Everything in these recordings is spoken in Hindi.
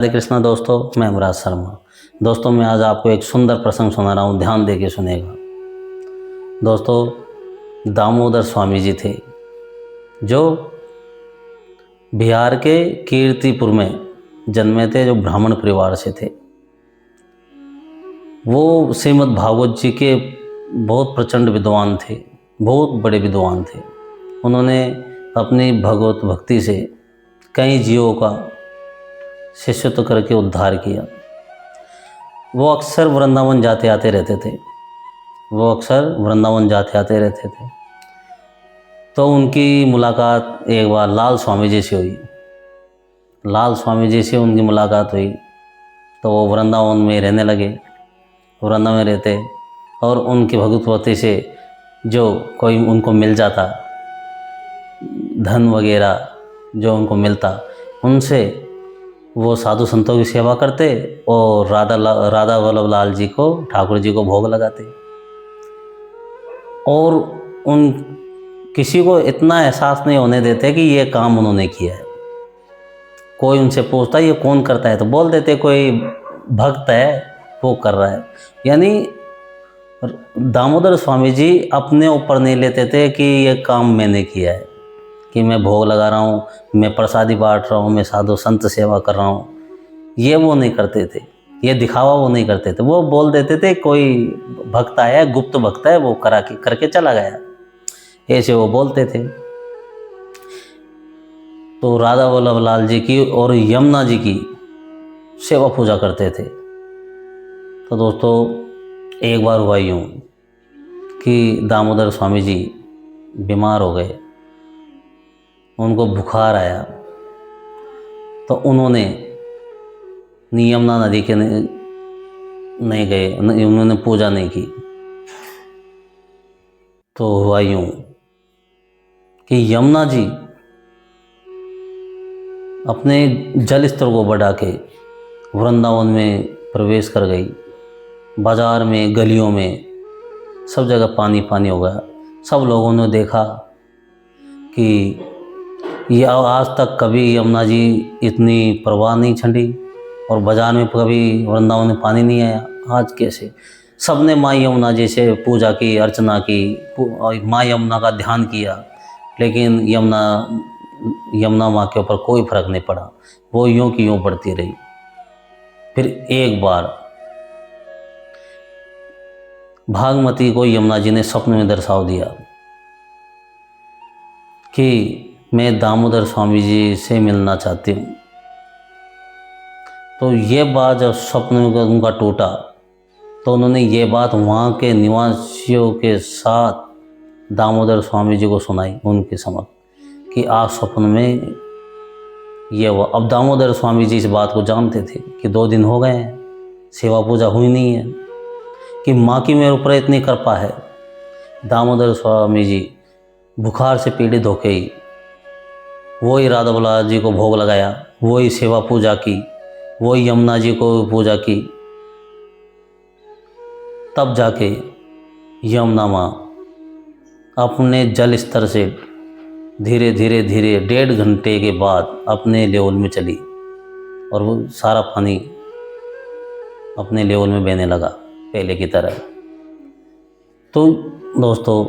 हरे कृष्णा दोस्तों, मैं अमराज शर्मा। दोस्तों, मैं आज आपको एक सुंदर प्रसंग सुना रहा हूँ, ध्यान दे के सुनेगा। दोस्तों, दामोदर स्वामी जी थे जो बिहार के कीर्तिपुर में जन्मे थे, जो ब्राह्मण परिवार से थे। वो श्रीमद् भागवत जी के बहुत प्रचंड विद्वान थे, बहुत बड़े विद्वान थे। उन्होंने अपनी भगवत भक्ति से कई जीवों का शिष्यत्व करके उद्धार किया। वो अक्सर वृंदावन जाते आते रहते थे। तो उनकी मुलाकात एक बार लाल स्वामी जी से हुई। लाल स्वामी जी से उनकी मुलाकात हुई तो वो वृंदावन में रहने लगे। वृंदावन में रहते और उनकी भगवती से जो कोई उनको मिल जाता, धन वगैरह जो उनको मिलता, उनसे वो साधु संतों की सेवा करते और राधा वल्लभ लाल जी को, ठाकुर जी को भोग लगाते। और उन किसी को इतना एहसास नहीं होने देते कि ये काम उन्होंने किया है। कोई उनसे पूछता ये कौन करता है तो बोल देते कोई भक्त है वो कर रहा है। यानी दामोदर स्वामी जी अपने ऊपर नहीं लेते थे कि ये काम मैंने किया है, कि मैं भोग लगा रहा हूँ, मैं प्रसादी बांट रहा हूँ, मैं साधु संत सेवा कर रहा हूँ। ये वो नहीं करते थे, ये दिखावा वो नहीं करते थे। वो बोल देते थे कोई भक्त आया, गुप्त भक्त है, वो करके चला गया, ऐसे वो बोलते थे। तो राधा वल्लभ लाल जी की और यमुना जी की सेवा पूजा करते थे। तो दोस्तों, एक बार हुआ यूँ कि दामोदर स्वामी जी बीमार हो गए, उनको बुखार आया। तो उन्होंने यमुना नदी के नहीं गए, उन्होंने पूजा नहीं की। तो हुआ यूँ कि यमुना जी अपने जल स्तर को बढ़ा के वृंदावन में प्रवेश कर गई। बाजार में, गलियों में सब जगह पानी पानी हो गया। सब लोगों ने देखा कि ये आज तक कभी यमुना जी इतनी प्रवाह नहीं छंडी और बाजार में कभी वृंदावन में पानी नहीं आया, आज कैसे? सबने माँ यमुना जी से पूजा की, अर्चना की, माँ यमुना का ध्यान किया, लेकिन यमुना माँ के ऊपर कोई फर्क नहीं पड़ा। वो यूं की यूं बढ़ती रही। फिर एक बार भागमती को यमुना जी ने स्वप्न में दर्शाव दिया कि मैं दामोदर स्वामी जी से मिलना चाहती हूँ। तो ये बात जब स्वप्न में उनका टूटा तो उन्होंने ये बात वहाँ के निवासियों के साथ दामोदर स्वामी जी को सुनाई उनके समक्ष कि आज स्वप्न में ये हुआ। अब दामोदर स्वामी जी इस बात को जानते थे कि 2 दिन हो गए हैं, सेवा पूजा हुई नहीं है, कि माँ की मेरे ऊपर इतनी कृपा है। दामोदर स्वामी जी बुखार से पीड़ित होके ही वही राधा वल्लभ जी को भोग लगाया, वही सेवा पूजा की, वही यमुना जी को पूजा की। तब जाके यमुना माँ अपने जल स्तर से धीरे धीरे 1.5 घंटे के बाद अपने लेवल में चली और वो सारा पानी अपने लेवल में बहने लगा पहले की तरह। तो दोस्तों,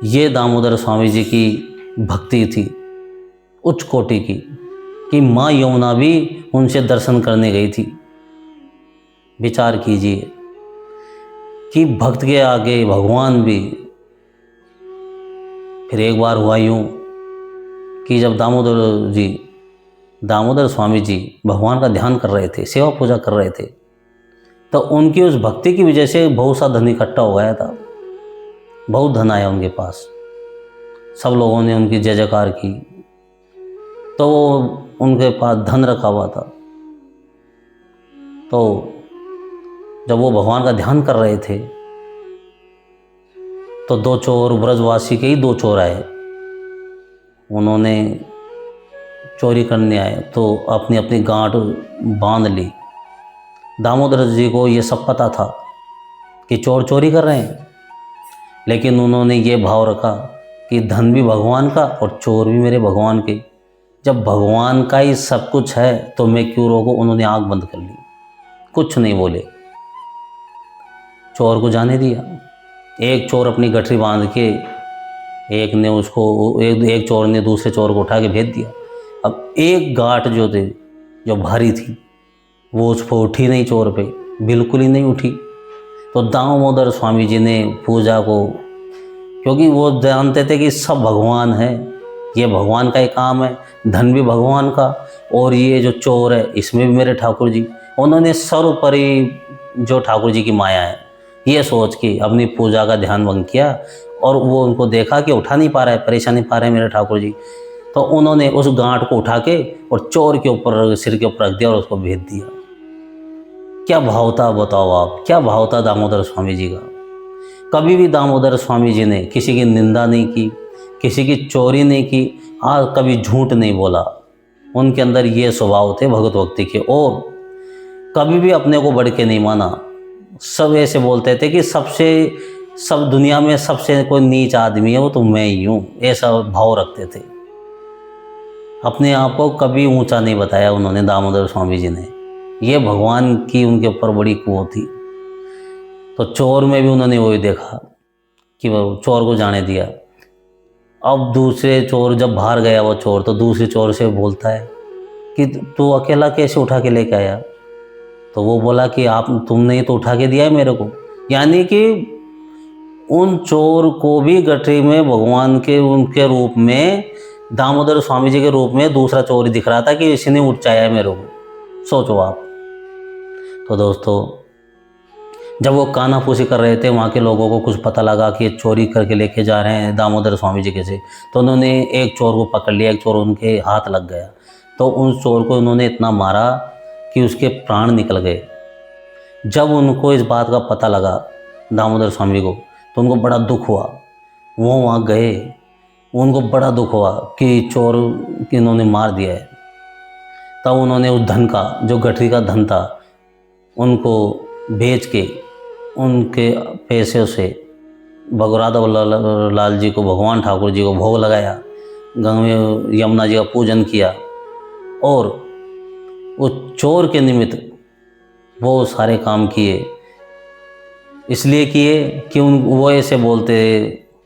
ये दामोदर स्वामी जी की भक्ति थी उच्च कोटि की, कि माँ यमुना भी उनसे दर्शन करने गई थी। विचार कीजिए कि भक्त के आगे भगवान भी। फिर एक बार हुआ यूँ कि जब दामोदर स्वामी जी भगवान का ध्यान कर रहे थे, सेवा पूजा कर रहे थे, तो उनकी उस भक्ति की वजह से बहुत सा धन इकट्ठा हो गया था। बहुत धन आया उनके पास, सब लोगों ने उनकी जय जयकार की। तो उनके पास धन रखा हुआ था। तो जब वो भगवान का ध्यान कर रहे थे तो 2 चोर, ब्रजवासी के ही 2 चोर आए। उन्होंने चोरी करने आए तो अपनी अपनी गांठ बांध ली। दामोदर जी को ये सब पता था कि चोर चोरी कर रहे हैं, लेकिन उन्होंने ये भाव रखा कि धन भी भगवान का और चोर भी मेरे भगवान के। जब भगवान का ही सब कुछ है तो मैं क्यों रोकूं। उन्होंने आंख बंद कर ली, कुछ नहीं बोले, चोर को जाने दिया। एक चोर अपनी गठरी बांध के, एक चोर ने दूसरे चोर को उठा के भेज दिया। अब एक गांठ जो भारी थी वो उस पर उठी नहीं, चोर पे बिल्कुल ही नहीं उठी। तो दामोदर स्वामी जी ने पूजा को, क्योंकि वो जानते थे कि सब भगवान है, ये भगवान का ही काम है, धन भी भगवान का, और ये जो चोर है इसमें भी मेरे ठाकुर जी, उन्होंने सर्वोपरि जो ठाकुर जी की माया है ये सोच के अपनी पूजा का ध्यान भंग किया। और वो उनको देखा कि उठा नहीं पा रहा है, परेशान नहीं पा रहे हैं मेरे ठाकुर जी, तो उन्होंने उस गांठ को उठा के और चोर के ऊपर, सिर के ऊपर रख दिया और उसको भेज दिया। क्या भाव था बताओ आप, क्या भाव था दामोदर स्वामी जी का। कभी भी दामोदर स्वामी जी ने किसी की निंदा नहीं की, किसी की चोरी नहीं की, आज कभी झूठ नहीं बोला। उनके अंदर ये स्वभाव थे भगवत भक्ति के, और कभी भी अपने को बढ़ के नहीं माना। सब ऐसे बोलते थे कि सब दुनिया में सबसे कोई नीच आदमी है वो तो मैं ही हूँ, ऐसा भाव रखते थे। अपने आप को कभी ऊंचा नहीं बताया उन्होंने, दामोदर स्वामी जी ने। ये भगवान की उनके ऊपर बड़ी कुवत थी। तो चोर में भी उन्होंने वही देखा कि वो चोर को जाने दिया। अब दूसरे चोर जब बाहर गया वो चोर, तो दूसरे चोर से बोलता है कि तू अकेला कैसे उठा के लेके आया। तो वो बोला कि तुमने ही तो उठा के दिया है मेरे को। यानी कि उन चोर को भी गठरी में भगवान के उनके रूप में, दामोदर स्वामी जी के रूप में दूसरा चोर ही दिख रहा था कि इसने उठाया है मेरे को। सोचो आप। तो दोस्तों, जब वो कानाफूसी कर रहे थे, वहाँ के लोगों को कुछ पता लगा कि ये चोरी करके लेके जा रहे हैं दामोदर स्वामी जी के से, तो उन्होंने एक चोर को पकड़ लिया। एक चोर उनके हाथ लग गया, तो उन चोर को उन्होंने इतना मारा कि उसके प्राण निकल गए। जब उनको इस बात का पता लगा दामोदर स्वामी को, तो उनको बड़ा दुख हुआ। वो वहाँ गए, उनको बड़ा दुख हुआ कि चोर कि इन्होंने मार दिया है। तब उन्होंने उस धन का, जो गठरी का धन था, उनको बेच के उनके पैसे से भगवराधा लाल जी को, भगवान ठाकुर जी को भोग लगाया, गंगा में यमुना जी का पूजन किया, और उस चोर के निमित्त वो सारे काम किए। इसलिए किए कि वो ऐसे बोलते,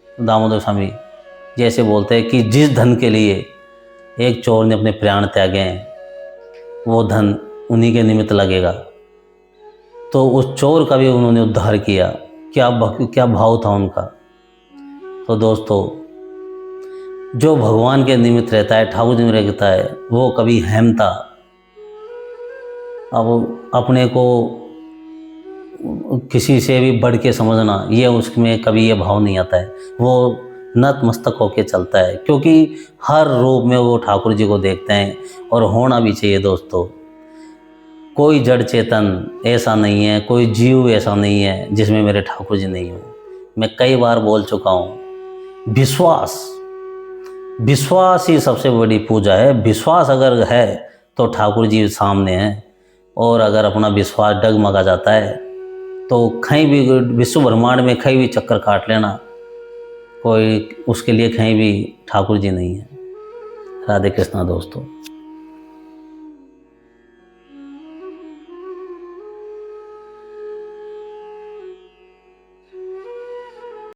दामोदर स्वामी जैसे बोलते हैं कि जिस धन के लिए एक चोर ने अपने प्राण त्यागे हैं, वो धन उन्हीं के निमित्त लगेगा। तो उस चोर का भी उन्होंने उद्धार किया। क्या भाव था उनका। तो दोस्तों, जो भगवान के निमित्त रहता है, ठाकुर जी में रहता है, वो कभी हेमता, अब अपने को किसी से भी बढ़ के समझना, ये उसमें कभी ये भाव नहीं आता है। वो नतमस्तक होके चलता है, क्योंकि हर रूप में वो ठाकुर जी को देखते हैं, और होना भी चाहिए दोस्तों। कोई जड़ चेतन ऐसा नहीं है, कोई जीव ऐसा नहीं है जिसमें मेरे ठाकुर जी नहीं हो। मैं कई बार बोल चुका हूँ, विश्वास ही सबसे बड़ी पूजा है। विश्वास अगर है तो ठाकुर जी सामने हैं, और अगर अपना विश्वास डगमगा जाता है तो कहीं भी विश्व ब्रह्मांड में कहीं भी चक्कर काट लेना, कोई उसके लिए कहीं भी ठाकुर जी नहीं है। राधे कृष्णा दोस्तों।